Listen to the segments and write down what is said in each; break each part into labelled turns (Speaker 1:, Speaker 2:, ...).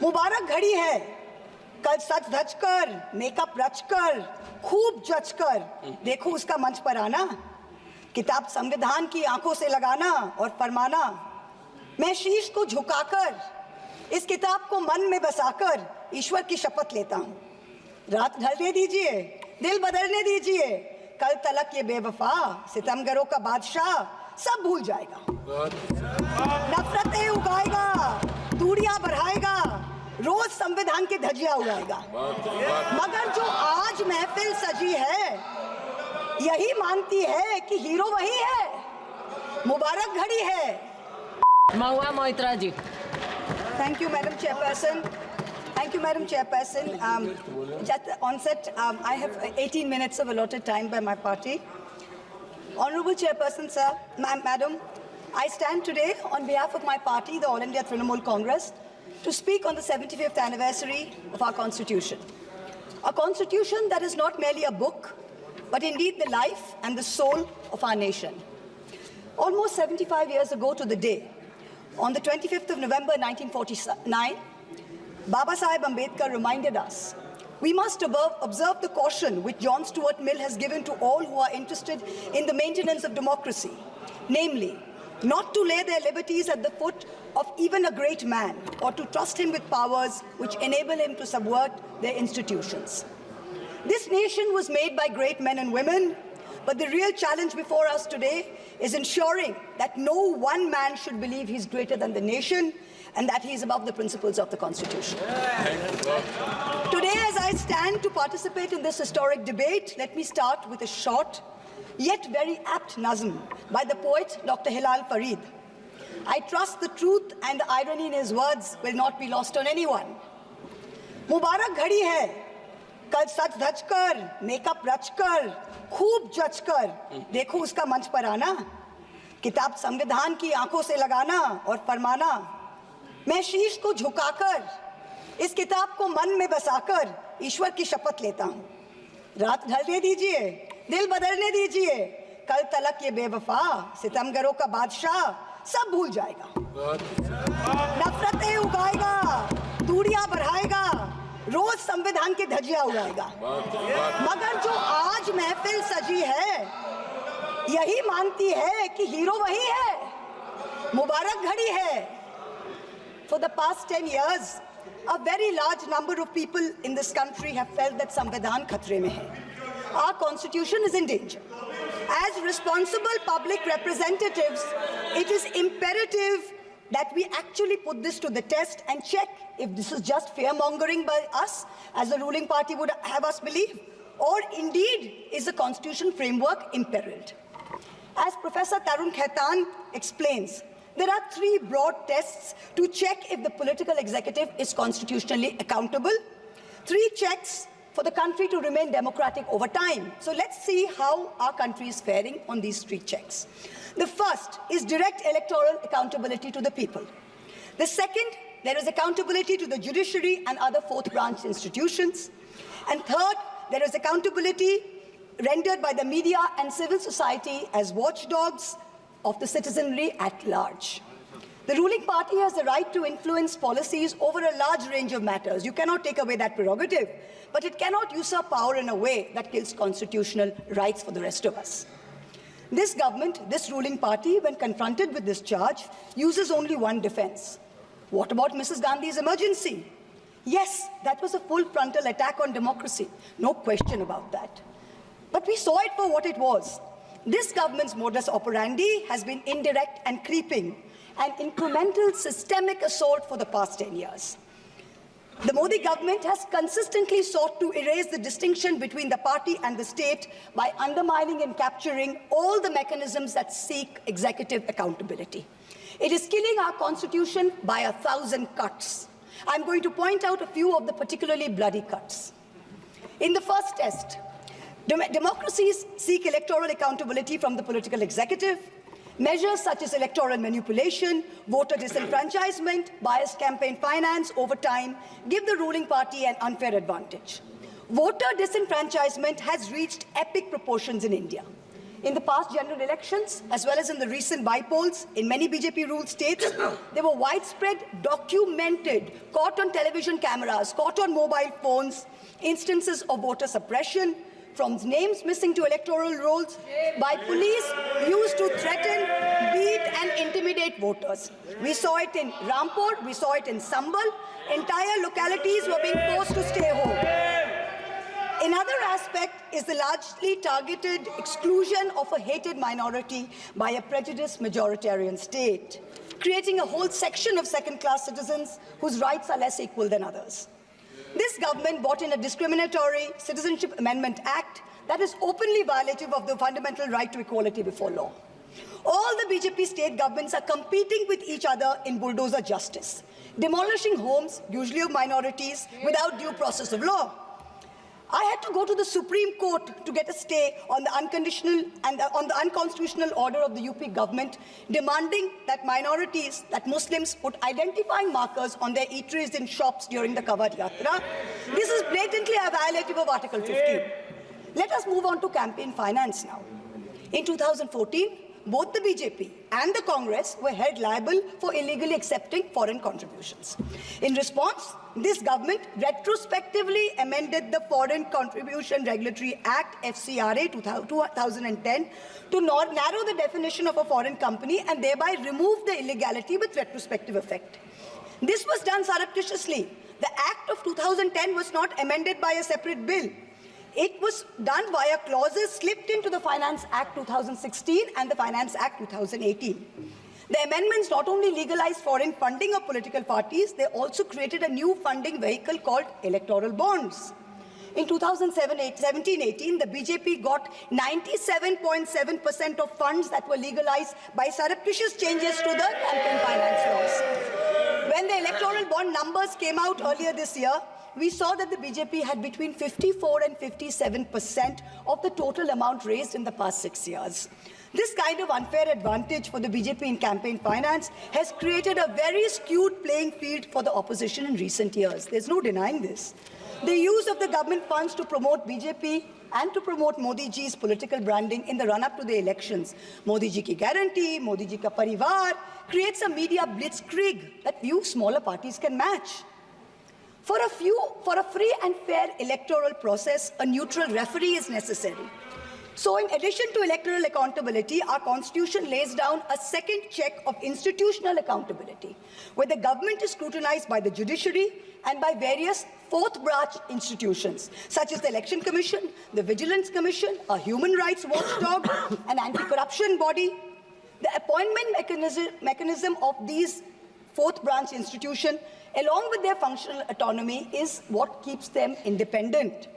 Speaker 1: मुबारक घड़ी है, कल सच धज कर, मेकअप रच कर, खूब जच कर देखो उसका मंच पर आना, किताब संविधान की आंखों से लगाना और फरमाना, मैं शीश को झुकाकर इस किताब को मन में बसाकर ईश्वर की शपथ लेता हूँ। रात ढलने दीजिए, दिल बदलने दीजिए, कल तलक ये बेवफा सितमगरों का बादशाह सब भूल जाएगा, नफरतें उगाएगा, दूरियां बढ़ाएगा, रोज संविधान की धज्जियां उड़ाएगा। मगर जो आज महफिल सजी है यही मानती है कि हीरो वही है, मुबारक घड़ी है।
Speaker 2: महुआ मोहित्रा जी।
Speaker 1: Thank you, Madam Chairperson. Thank you, Madam Chairperson. Just onset, I have 18 minutes of allotted time by my party. Honorable Chairperson, sir, Madam, I stand today on behalf of my party, the All India Trinamool Congress, to speak on the 75th anniversary of our Constitution. A Constitution that is not merely a book, but indeed the life and the soul of our nation. Almost 75 years ago to the day, on the 25th of November 1949, Baba Saheb Ambedkar reminded us we must observe the caution which John Stuart Mill has given to all who are interested in the maintenance of democracy, namely, not to lay their liberties at the foot of even a great man or to trust him with powers which enable him to subvert their institutions. This nation was made by great men and women, but the real challenge before us today is ensuring that no one man should believe he's greater than the nation and that he is above the principles of the Constitution. Today, as I stand to participate in this historic debate, let me start with a short, yet very apt nazm by the poet Dr. Hilal Farid. I trust the truth and the irony in his words will not be lost on anyone. Mubarak घड़ी है, कल सच धज कर, makeup रच कर, खूब जच कर देखो उसका मंच पर आना, किताब संविधान की आंखों से लगाना और फरमाना, मैं शीश को झुकाकर इस किताब को मन में बसाकर ईश्वर की शपथ लेता हूँ। रात ढलने दीजिए, दिल बदलने दीजिए, कल तलक ये बेवफा सितमगरों का बादशाह सब भूल जाएगा, नफरतें उगाएगा, दूरियां बढ़ाएगा, रोज संविधान की धज्जियां उड़ाएगा। मगर जो आज महफिल सजी है यही मानती है कि हीरो वही है, मुबारक घड़ी है। For the past 10 years, a very large number of people in this country have felt that Samvidhan khatre mein hai. Our constitution is in danger. As responsible public representatives, it is imperative that we actually put this to the test and check if this is just fear-mongering by us, as the ruling party would have us believe, or indeed is the constitution framework imperiled. As Professor Tarun Khaitan explains, there are three broad tests to check if the political executive is constitutionally accountable. Three checks for the country to remain democratic over time. So let's see how our country is faring on these three checks. The first is direct electoral accountability to the people. The second, there is accountability to the judiciary and other fourth branch institutions. And third, there is accountability rendered by the media and civil society as watchdogs of the citizenry at large. The ruling party has the right to influence policies over a large range of matters. You cannot take away that prerogative, but it cannot usurp power in a way that kills constitutional rights for the rest of us. This government, this ruling party, when confronted with this charge, uses only one defense. What about Mrs. Gandhi's emergency? Yes, that was a full frontal attack on democracy. No question about that. But we saw it for what it was. This government's modus operandi has been indirect and creeping, an incremental systemic assault for the past 10 years. The Modi government has consistently sought to erase the distinction between the party and the state by undermining and capturing all the mechanisms that seek executive accountability. It is killing our constitution by 1,000 cuts. I'm going to point out a few of the particularly bloody cuts. In the first test, democracies seek electoral accountability from the political executive. Measures such as electoral manipulation, voter disenfranchisement, biased campaign finance over time give the ruling party an unfair advantage. Voter disenfranchisement has reached epic proportions in India. In the past general elections, as well as in the recent by-polls in many BJP-ruled states, there were widespread, documented, caught on television cameras, caught on mobile phones, instances of voter suppression, from names missing to electoral rolls, by police used to threaten, beat and intimidate voters. We saw it in Rampur, we saw it in Sambal. Entire localities were being forced to stay home. Another aspect is the largely targeted exclusion of a hated minority by a prejudiced majoritarian state, creating a whole section of second-class citizens whose rights are less equal than others. This government brought in a discriminatory Citizenship Amendment Act that is openly violative of the fundamental right to equality before law. All the BJP state governments are competing with each other in bulldozer justice, demolishing homes, usually of minorities, without due process of law. I had to go to the Supreme Court to get a stay on the unconditional and on the unconstitutional order of the UP government, demanding that minorities, that Muslims, put identifying markers on their eateries in shops during the Kawad Yatra. This is blatantly a violative of Article 15. Let us move on to campaign finance now. In 2014, both the BJP and the Congress were held liable for illegally accepting foreign contributions. In response, this government retrospectively amended the Foreign Contribution Regulatory Act, FCRA 2010, to narrow the definition of a foreign company and thereby remove the illegality with retrospective effect. This was done surreptitiously. The Act of 2010 was not amended by a separate bill. It was done via clauses slipped into the Finance Act 2016 and the Finance Act 2018. The amendments not only legalized foreign funding of political parties, they also created a new funding vehicle called electoral bonds. In 2017-18, the BJP got 97.7% of funds that were legalized by surreptitious changes to the campaign finance laws. When the electoral bond numbers came out earlier this year, we saw that the BJP had between 54 and 57% of the total amount raised in the past 6 years. This kind of unfair advantage for the BJP in campaign finance has created a very skewed playing field for the opposition in recent years. There's no denying this. The use of the government funds to promote BJP and to promote Modi ji's political branding in the run-up to the elections, Modi ji ki guarantee, Modi ji ka parivar, creates a media blitzkrieg that few smaller parties can match. For a free and fair electoral process, a neutral referee is necessary. So in addition to electoral accountability, our constitution lays down a second check of institutional accountability, where the government is scrutinized by the judiciary and by various fourth branch institutions, such as the Election Commission, the Vigilance Commission, a human rights watchdog, an anti-corruption body. The appointment mechanism of these fourth branch institutions, along with their functional autonomy, is what keeps them independent.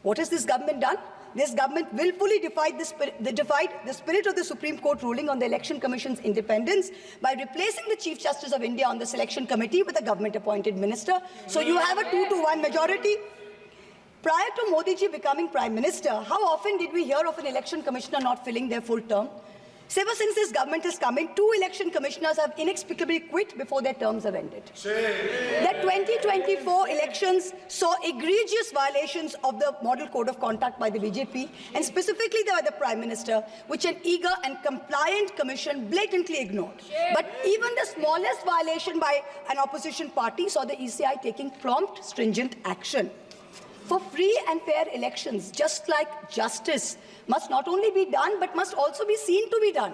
Speaker 1: What has this government done? This government willfully defied the spirit of the Supreme Court ruling on the Election Commission's independence by replacing the Chief Justice of India on the selection committee with a government-appointed minister. So you have a 2-to-1 majority. Prior to Modi ji becoming Prime Minister, how often did we hear of an election commissioner not filling their full term? Ever since this government has come in, 2 election commissioners have inexplicably quit before their terms have ended. The 2024 elections saw egregious violations of the Model Code of Conduct by the BJP, and specifically by the Prime Minister, which an eager and compliant commission blatantly ignored. But even the smallest violation by an opposition party saw the ECI taking prompt, stringent action. For free and fair elections, just like justice must not only be done, but must also be seen to be done.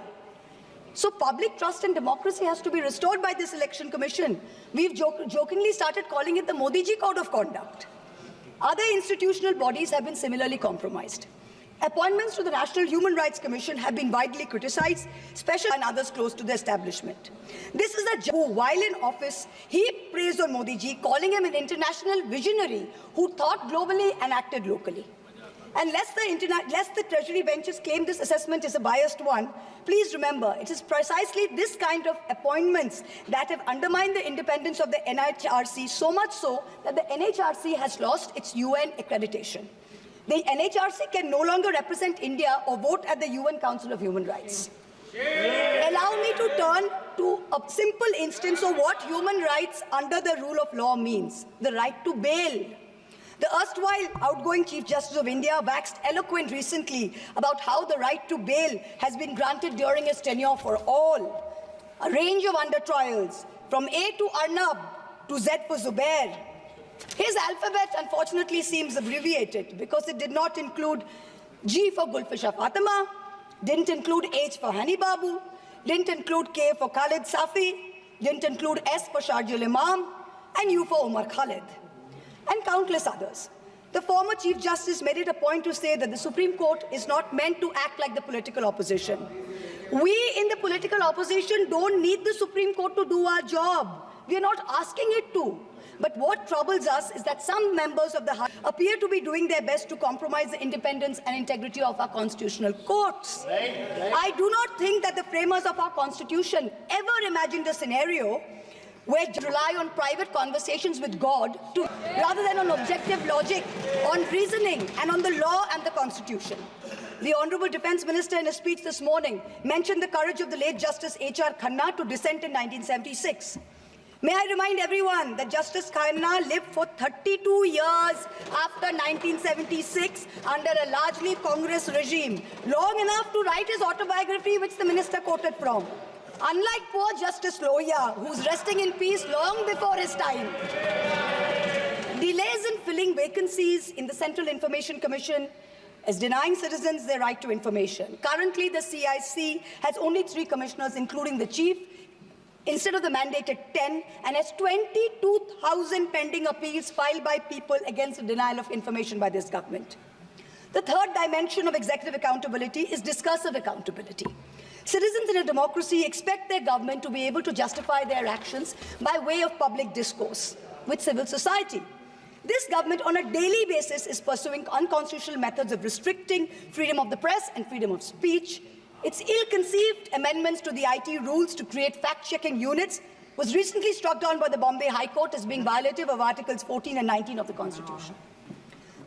Speaker 1: So public trust and democracy has to be restored by this election commission. We've jokingly started calling it the Modi ji Code of Conduct. Other institutional bodies have been similarly compromised. Appointments to the National Human Rights Commission have been widely criticized, especially and others close to the establishment. This is a judge who, while in office, he praised on Modi ji, calling him an international visionary who thought globally and acted locally. And lest the Treasury benches claim this assessment is a biased one, please remember, it is precisely this kind of appointments that have undermined the independence of the NHRC, so much so that the NHRC has lost its UN accreditation. The NHRC can no longer represent India or vote at the UN Council of Human Rights. Allow me to turn to a simple instance of what human rights under the rule of law means: the right to bail. The erstwhile outgoing Chief Justice of India waxed eloquent recently about how the right to bail has been granted during his tenure for all. A range of under-trials, from A to Arnab to Z for Zubair. His alphabet, unfortunately, seems abbreviated because it did not include G for Gulfisha Fatima, didn't include H for Hani Babu, didn't include K for Khalid Safi, didn't include S for Sharjul Imam, and U for Umar Khalid, and countless others. The former Chief Justice made it a point to say that the Supreme Court is not meant to act like the political opposition. We in the political opposition don't need the Supreme Court to do our job. We are not asking it to. But what troubles us is that some members of the House appear to be doing their best to compromise the independence and integrity of our constitutional courts. I do not think that the framers of our Constitution ever imagined a scenario where you rely on private conversations with God rather than on objective logic, on reasoning, and on the law and the Constitution. The Honorable Defence Minister in a speech this morning mentioned the courage of the late Justice H.R. Khanna to dissent in 1976. May I remind everyone that Justice Khanna lived for 32 years after 1976 under a largely Congress regime, long enough to write his autobiography, which the minister quoted from. Unlike poor Justice Lohia, who's resting in peace long before his time. Delays in filling vacancies in the Central Information Commission is denying citizens their right to information. Currently, the CIC has only 3 commissioners, including the chief, instead of the mandated 10, and has 22,000 pending appeals filed by people against the denial of information by this government. The third dimension of executive accountability is discursive accountability. Citizens in a democracy expect their government to be able to justify their actions by way of public discourse with civil society. This government on a daily basis is pursuing unconstitutional methods of restricting freedom of the press and freedom of speech. Its ill-conceived amendments to the IT rules to create fact-checking units was recently struck down by the Bombay High Court as being violative of Articles 14 and 19 of the Constitution.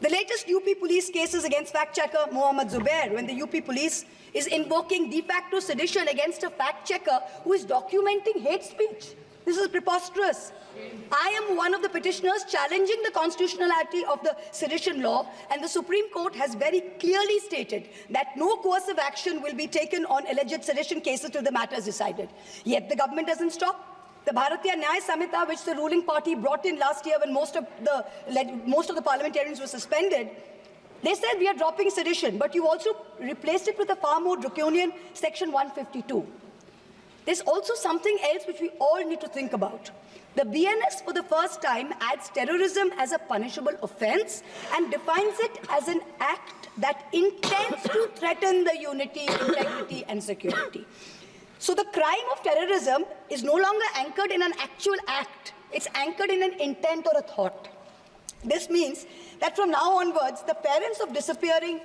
Speaker 1: The latest UP police cases against fact-checker Mohammad Zubair, when the UP police is invoking de facto sedition against a fact-checker who is documenting hate speech. This is preposterous. I am one of the petitioners challenging the constitutionality of the sedition law, and the Supreme Court has very clearly stated that no coercive action will be taken on alleged sedition cases till the matter is decided. Yet the government doesn't stop. The Bharatiya Nyaya Samhita, which the ruling party brought in last year when most of the parliamentarians were suspended, they said we are dropping sedition, but you also replaced it with a far more draconian Section 152. There's also something else which we all need to think about. The BNS for the first time adds terrorism as a punishable offense and defines it as an act that intends to threaten the unity, integrity, and security. So the crime of terrorism is no longer anchored in an actual act. It's anchored in an intent or a thought. This means that from now onwards, the parents of disappearing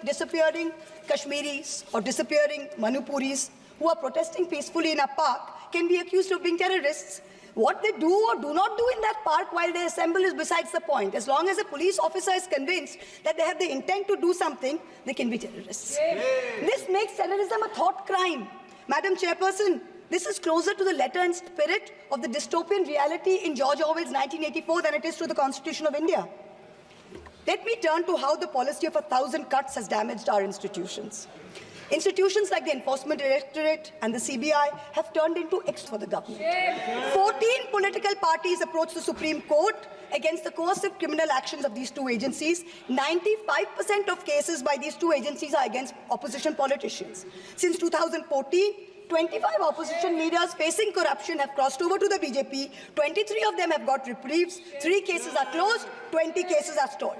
Speaker 1: Kashmiris or disappearing Manipuris who are protesting peacefully in a park can be accused of being terrorists. What they do or do not do in that park while they assemble is besides the point. As long as a police officer is convinced that they have the intent to do something, they can be terrorists. This makes terrorism a thought crime. Madam Chairperson, this is closer to the letter and spirit of the dystopian reality in George Orwell's 1984 than it is to the Constitution of India. Let me turn to how the policy of 1,000 cuts has damaged our institutions. Institutions like the Enforcement Directorate and the CBI have turned into extras for the government. 14 political parties approached the Supreme Court against the coercive criminal actions of these 2 agencies. 95% of cases by these 2 agencies are against opposition politicians. Since 2014, 25 opposition leaders facing corruption have crossed over to the BJP. 23 of them have got reprieves. 3 cases are closed. 20 cases are stalled.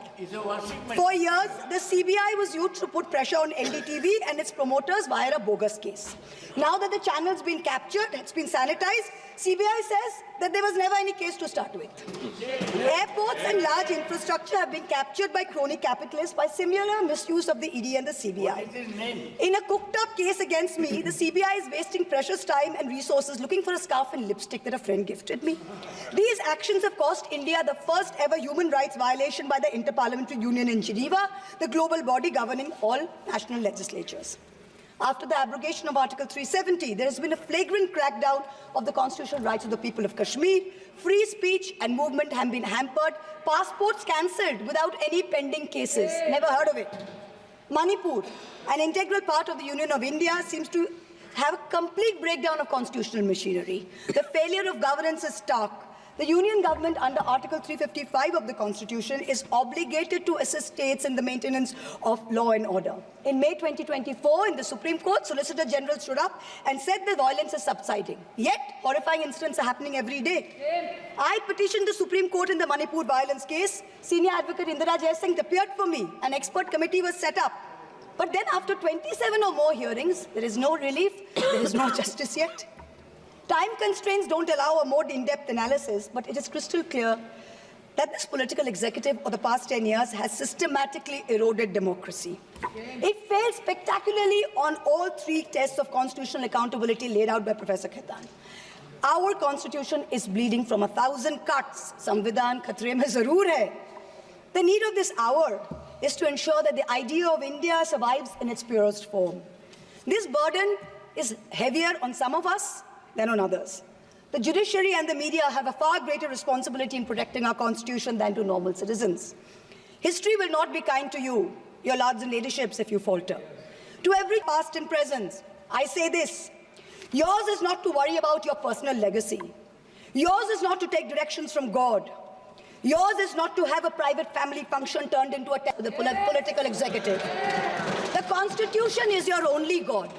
Speaker 1: For years, the CBI was used to put pressure on NDTV and its promoters via a bogus case. Now that the channel's been captured, it's been sanitized, CBI says that there was never any case to start with. Airports and large infrastructure have been captured by crony capitalists by similar misuse of the ED and the CBI. In a cooked-up case against me, the CBI is wasting precious time and resources looking for a scarf and lipstick that a friend gifted me. These actions have cost India the first ever human rights violation by the Inter-Parliamentary Union in Geneva, the global body governing all national legislatures. After the abrogation of Article 370, there has been a flagrant crackdown of the constitutional rights of the people of Kashmir. Free speech and movement have been hampered. Passports cancelled without any pending cases. Never heard of it. Manipur, an integral part of the Union of India, seems to have a complete breakdown of constitutional machinery. The failure of governance is stark. The Union government under Article 355 of the Constitution is obligated to assist states in the maintenance of law and order. In May 2024, in the Supreme Court, Solicitor General stood up and said the violence is subsiding. Yet, horrifying incidents are happening every day. I petitioned the Supreme Court in the Manipur violence case. Senior Advocate Indira Jaisingh appeared for me. An expert committee was set up. But then after 27 or more hearings, there is no relief, there is no justice yet. Time constraints don't allow a more in-depth analysis, but it is crystal clear that this political executive of the past 10 years has systematically eroded democracy. It failed spectacularly on all three tests of constitutional accountability laid out by Professor Khaitan. Our constitution is bleeding from 1,000 cuts. Samvidhan khatre mein zarur hai. The need of this hour is to ensure that the idea of India survives in its purest form. This burden is heavier on some of us than on others. The judiciary and the media have a far greater responsibility in protecting our constitution than to normal citizens. History will not be kind to you, your lords and ladyships, if you falter. To every past and present, I say this: yours is not to worry about your personal legacy. Yours is not to take directions from God. Yours is not to have a private family function turned into the political executive. The Constitution is your only God.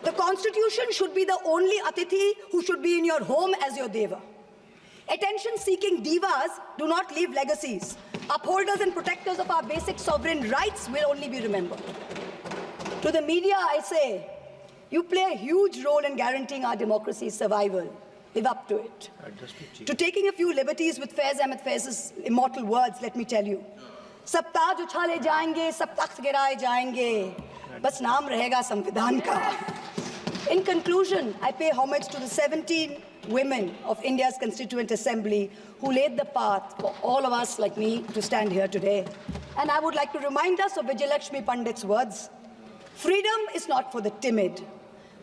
Speaker 1: The Constitution should be the only Atithi who should be in your home as your Deva. Attention-seeking divas do not leave legacies. Upholders and protectors of our basic sovereign rights will only be remembered. To the media, I say, you play a huge role in guaranteeing our democracy's survival. Live up to it. To taking a few liberties with Faiz Ahmed Faiz's immortal words, let me tell you. सब ताज उछाले जाएंगे, सब तख्त गिराए जाएंगे, बस नाम रहेगा संविधान का. In conclusion, I pay homage to the 17 women of India's Constituent Assembly who laid the path for all of us like me to stand here today. And I would like to remind us of Vijayalakshmi Pandit's words: freedom is not for the timid.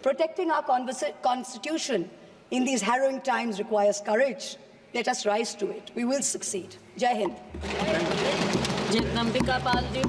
Speaker 1: Protecting our constitution in these harrowing times requires courage. Let us rise to it. We will succeed. Jai Hind.
Speaker 2: Jagdambika Pal ji.